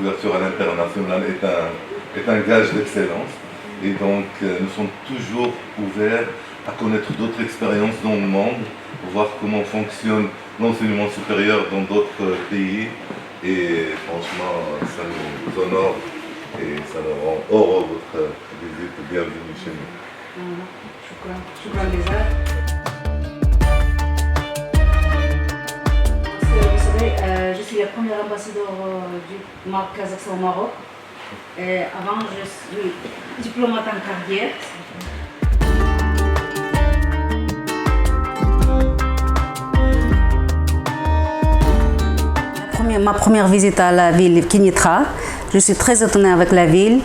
l'ouverture à l'international est un gage d'excellence. Et donc, nous sommes toujours ouverts à connaître d'autres expériences dans le monde, pour voir comment fonctionne l'enseignement supérieur dans d'autres pays. Et franchement, ça nous honore et ça nous rend heureux votre visite. Bienvenue chez nous. Shukran déjà. Vous savez, je suis la première ambassadeur du Kazakhstan au Maroc. Avant, je suis diplomate en carrière. Ma première visite à la ville Kénitra, je suis très étonnée avec la ville.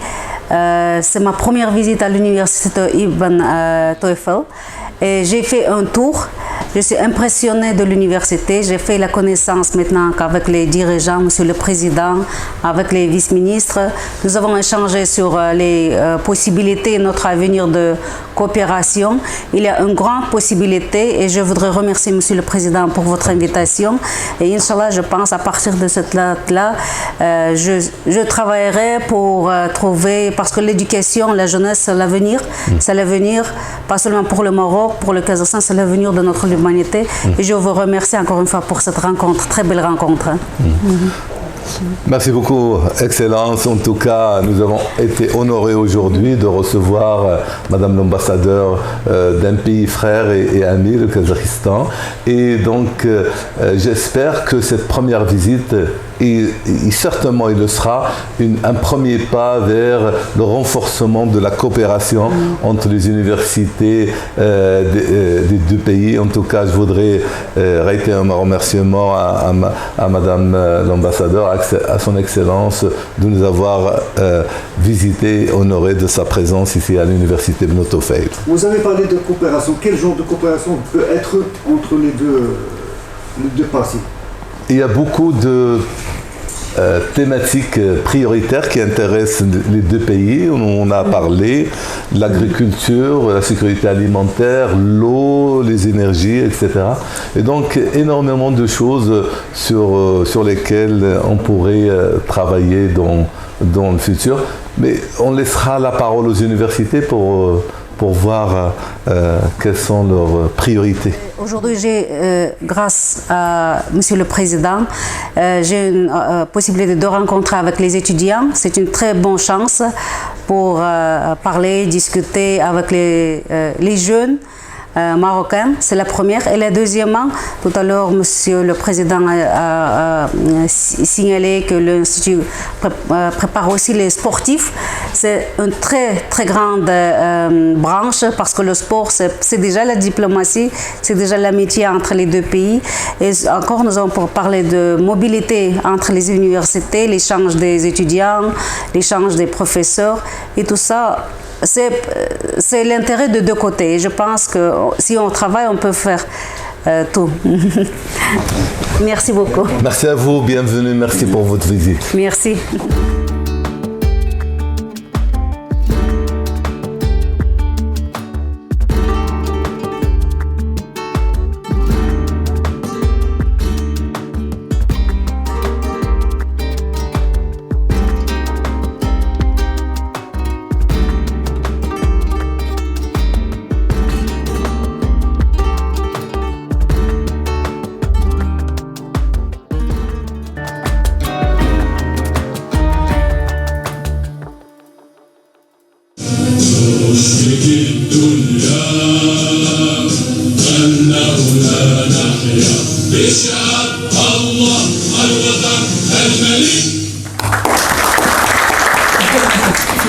C'est ma première visite à l'université Ibn Toifel et j'ai fait un tour. Je suis impressionnée de l'université. J'ai fait la connaissance maintenant qu'avec les dirigeants, Monsieur le Président, avec les vice-ministres. Nous avons échangé sur les possibilités, notre avenir de coopération. Il y a une grande possibilité et je voudrais remercier Monsieur le Président pour votre invitation. Et Inch'Allah, je pense à partir de cette date-là, je travaillerai pour trouver, parce que l'éducation, la jeunesse, c'est l'avenir. C'est l'avenir, pas seulement pour le Maroc, pour le Kazakhstan, c'est l'avenir de notre humanité. Et je vous remercie encore une fois pour cette rencontre, très belle rencontre. Merci beaucoup, Excellence. En tout cas, nous avons été honorés aujourd'hui de recevoir Madame l'ambassadeur d'un pays frère et ami, le Kazakhstan. Et donc, j'espère que cette première visite, certainement il le sera, un premier pas vers le renforcement de la coopération entre les universités des deux pays. En tout cas, je voudrais réitérer un remerciement à Madame l'ambassadeur, à son Excellence, de nous avoir visité, honoré de sa présence ici à l'université Ibn Toufeil. Vous avez parlé de coopération. Quel genre de coopération peut être entre les deux parties? Il y a beaucoup de thématiques prioritaires qui intéressent les deux pays. On a parlé de l'agriculture, la sécurité alimentaire, l'eau, les énergies, etc. Et donc, énormément de choses sur lesquelles on pourrait travailler dans le futur. Mais on laissera la parole aux universités pour voir quelles sont leurs priorités. Aujourd'hui, grâce à Monsieur le Président, j'ai une possibilité de rencontrer avec les étudiants. C'est une très bonne chance pour parler, discuter avec les jeunes marocains. C'est la première. Et la deuxièmement, tout à l'heure, Monsieur le Président a signalé que l'Institut prépare aussi les sportifs. C'est une très, très grande branche parce que le sport, c'est déjà la diplomatie, c'est déjà l'amitié entre les deux pays. Et encore, nous allons pour parler de mobilité entre les universités, l'échange des étudiants, l'échange des professeurs et tout ça. C'est l'intérêt de deux côtés. Et je pense que si on travaille, on peut faire tout. Merci beaucoup. Merci à vous, bienvenue, merci pour votre visite. Merci.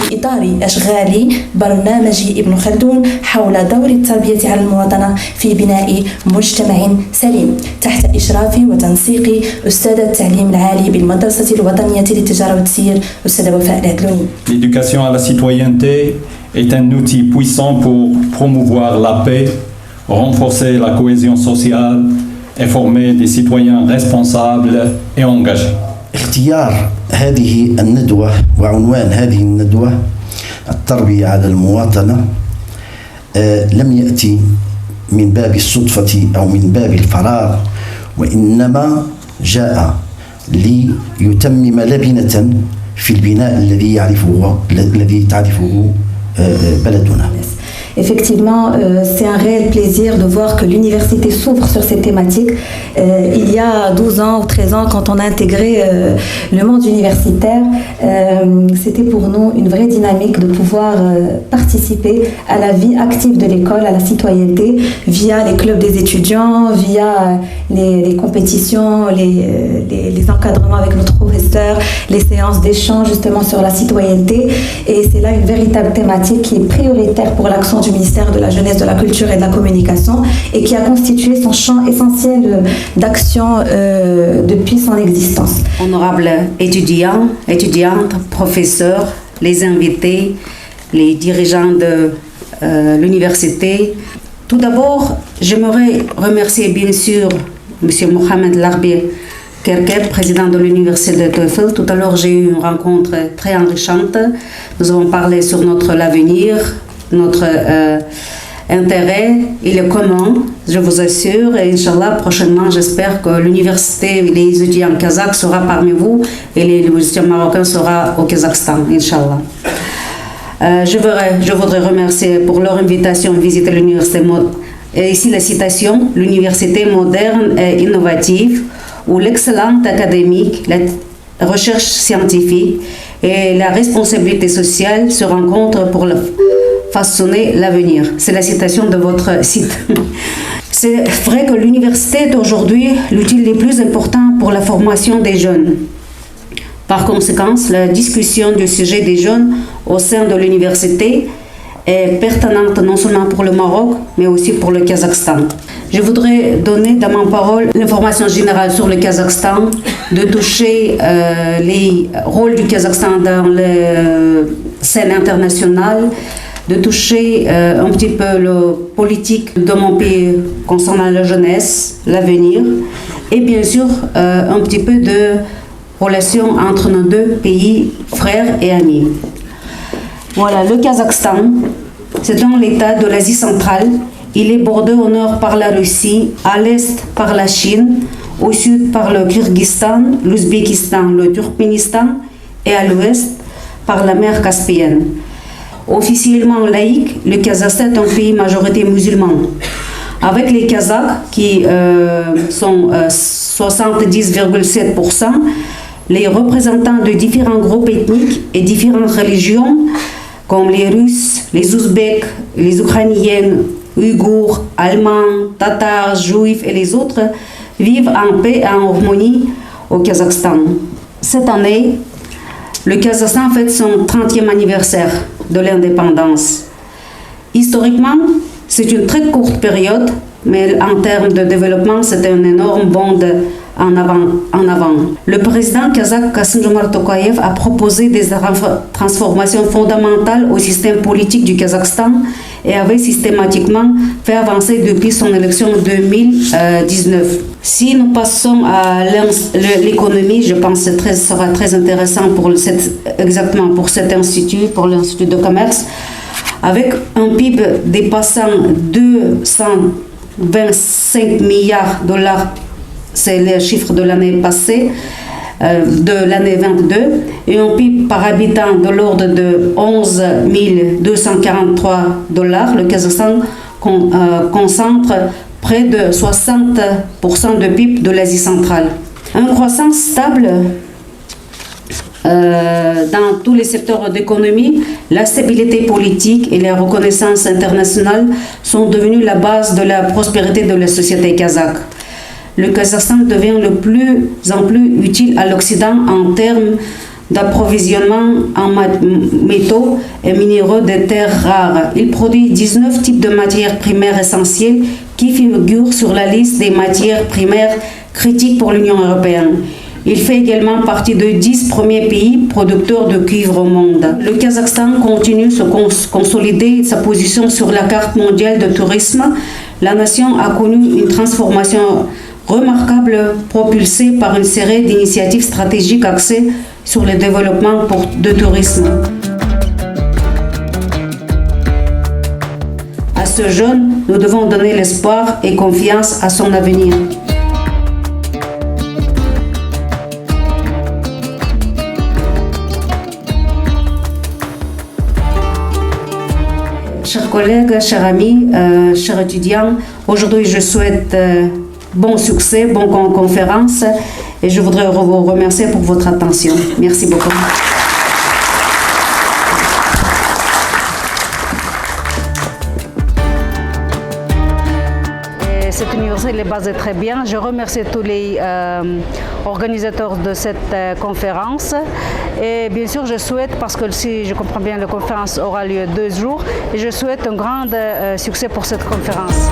في إطار أشغال برنامج ابن خلدون حول دور التربية على المواطنة في بناء مجتمع سليم تحت إشراف وتنسيق أستاذ التعليم العالي بالمدرسة الوطنية للتجارة والتسيير أستاذة وفاء العدلوني. L'éducation à la citoyenneté est un outil puissant pour promouvoir la paix, renforcer la cohésion sociale et former des citoyens responsables et engagés. اختيار هذه الندوة وعنوان هذه الندوة التربية على المواطنة لم يأتي من باب الصدفة أو من باب الفراغ، وإنما جاء ليتمم لبنة في البناء الذي تعرفه بلدنا. Effectivement, c'est un réel plaisir de voir que l'université s'ouvre sur ces thématiques. Il y a 12 ans ou 13 ans, quand on a intégré le monde universitaire, c'était pour nous une vraie dynamique de pouvoir participer à la vie active de l'école, à la citoyenneté, via les clubs des étudiants, via les compétitions, les encadrements avec notre professeur, les séances d'échange justement sur la citoyenneté. Et c'est là une véritable thématique qui est prioritaire pour l'action du ministère de la Jeunesse, de la Culture et de la Communication et qui a constitué son champ essentiel d'action depuis son existence. Honorables étudiants, étudiantes, professeurs, les invités, les dirigeants de l'université. Tout d'abord, j'aimerais remercier bien sûr M. Mohamed Larbi Kerkeb, président de l'université de TOEFL. Tout à l'heure, j'ai eu une rencontre très enrichissante. Nous avons parlé sur l'avenir, notre intérêt, il est commun, je vous assure, et Inch'Allah, prochainement, j'espère que l'université, les étudiants kazakhs sera parmi vous et les étudiants marocains sera au Kazakhstan, Inch'Allah. Je voudrais remercier pour leur invitation à visiter l'université. Et ici la citation, l'université moderne et innovative où l'excellence académique, la recherche scientifique et la responsabilité sociale se rencontrent pour façonner l'avenir. C'est la citation de votre site. C'est vrai que l'université est aujourd'hui l'outil le plus important pour la formation des jeunes. Par conséquent, la discussion du sujet des jeunes au sein de l'université est pertinente non seulement pour le Maroc, mais aussi pour le Kazakhstan. Je voudrais donner dans ma parole l'information générale sur le Kazakhstan, de toucher les rôles du Kazakhstan dans la scène internationale, de toucher un petit peu la politique de mon pays concernant la jeunesse, l'avenir, et bien sûr un petit peu de relations entre nos deux pays frères et amis. Voilà, le Kazakhstan, c'est dans l'état de l'Asie centrale. Il est bordé au nord par la Russie, à l'est par la Chine, au sud par le Kyrgyzstan, l'Ouzbékistan, le Turkménistan et à l'ouest par la mer Caspienne. Officiellement laïque, le Kazakhstan est un pays majorité musulmane. Avec les Kazakhs qui sont 70,7%, les représentants de différents groupes ethniques et différentes religions, comme les Russes, les Ouzbeks, les Ukrainiens, Ouïghours, Allemands, Tatars, Juifs et les autres, vivent en paix et en harmonie au Kazakhstan. Cette année, le Kazakhstan fête son 30e anniversaire de l'indépendance. Historiquement, c'est une très courte période, mais en termes de développement, c'est un énorme bond en avant. Le président kazakh Kassym-Jomart Tokayev a proposé des transformations fondamentales au système politique du Kazakhstan et avait systématiquement fait avancer depuis son élection en 2019. Si nous passons à l'économie, je pense que ce sera très intéressant exactement pour cet institut, pour l'Institut de commerce, avec un PIB dépassant 225 milliards de dollars. C'est le chiffre de l'année passée, de l'année 22, et un PIB par habitant de l'ordre de 11 243 $. Le Kazakhstan concentre près de 60% de PIB de l'Asie centrale. Une croissance stable dans tous les secteurs d'économie, la stabilité politique et la reconnaissance internationale sont devenues la base de la prospérité de la société kazakh. Le Kazakhstan devient de plus en plus utile à l'Occident en termes d'approvisionnement en métaux et minéraux de terres rares. Il produit 19 types de matières primaires essentielles qui figurent sur la liste des matières primaires critiques pour l'Union européenne. Il fait également partie des 10 premiers pays producteurs de cuivre au monde. Le Kazakhstan continue de consolider sa position sur la carte mondiale de tourisme. La nation a connu une transformation remarquable propulsée par une série d'initiatives stratégiques axées sur le développement de tourisme. À ce jeune, nous devons donner l'espoir et confiance à son avenir. collègues, chers amis, chers étudiants, aujourd'hui je souhaite bon succès, bonne conférence et je voudrais vous remercier pour votre attention. Merci beaucoup. Cette université est basée très bien. Je remercie tous les organisateurs de cette conférence. Et bien sûr, je souhaite, parce que si je comprends bien, la conférence aura lieu 2 jours, et je souhaite un grand succès pour cette conférence.